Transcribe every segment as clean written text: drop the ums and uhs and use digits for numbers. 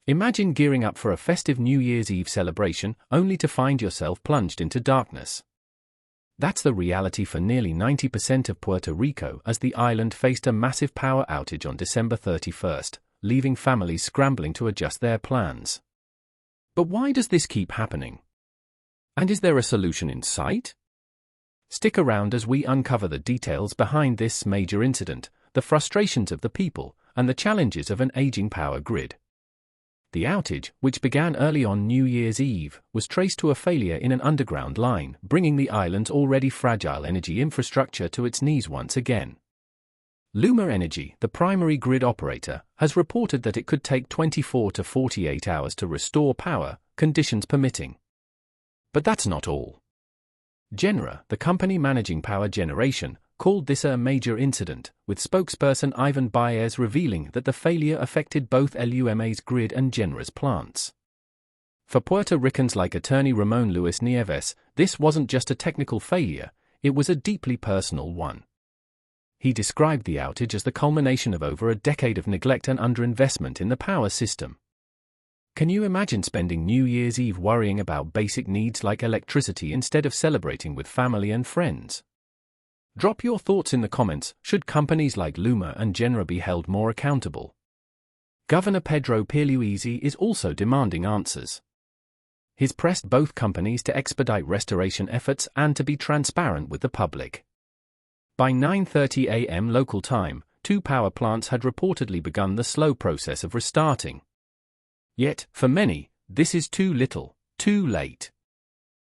Imagine gearing up for a festive New Year's Eve celebration only to find yourself plunged into darkness. That's the reality for nearly 90% of Puerto Rico as the island faced a massive power outage on December 31st, leaving families scrambling to adjust their plans. But why does this keep happening? And is there a solution in sight? Stick around as we uncover the details behind this major incident, the frustrations of the people, and the challenges of an aging power grid. The outage, which began early on New Year's Eve, was traced to a failure in an underground line, bringing the island's already fragile energy infrastructure to its knees once again. LUMA Energy, the primary grid operator, has reported that it could take 24 to 48 hours to restore power, conditions permitting. But that's not all. Genera, the company managing power generation, called this a major incident, with spokesperson Ivan Baez revealing that the failure affected both LUMA's grid and Genera's plants. For Puerto Ricans like attorney Ramon Luis Nieves, this wasn't just a technical failure, it was a deeply personal one. He described the outage as the culmination of over a decade of neglect and underinvestment in the power system. Can you imagine spending New Year's Eve worrying about basic needs like electricity instead of celebrating with family and friends? Drop your thoughts in the comments. Should companies like LUMA and Genera be held more accountable? Governor Pedro Pierluisi is also demanding answers. He's pressed both companies to expedite restoration efforts and to be transparent with the public. By 9:30 a.m. local time, 2 power plants had reportedly begun the slow process of restarting. Yet, for many, this is too little, too late.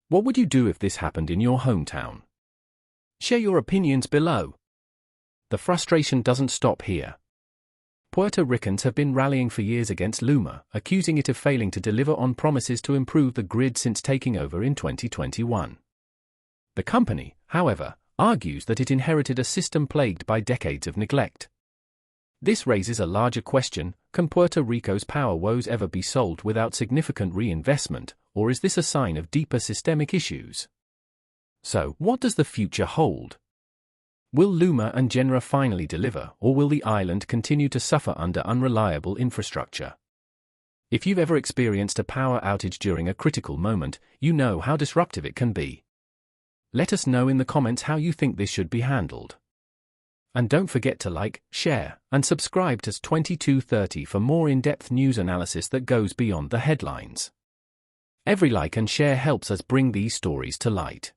What would you do if this happened in your hometown? Share your opinions below. The frustration doesn't stop here. Puerto Ricans have been rallying for years against LUMA, accusing it of failing to deliver on promises to improve the grid since taking over in 2021. The company, however, argues that it inherited a system plagued by decades of neglect. This raises a larger question: can Puerto Rico's power woes ever be solved without significant reinvestment, or is this a sign of deeper systemic issues? So, what does the future hold? Will LUMA and Genera finally deliver, or will the island continue to suffer under unreliable infrastructure? If you've ever experienced a power outage during a critical moment, you know how disruptive it can be. Let us know in the comments how you think this should be handled. And don't forget to like, share, and subscribe to 2230 for more in-depth news analysis that goes beyond the headlines. Every like and share helps us bring these stories to light.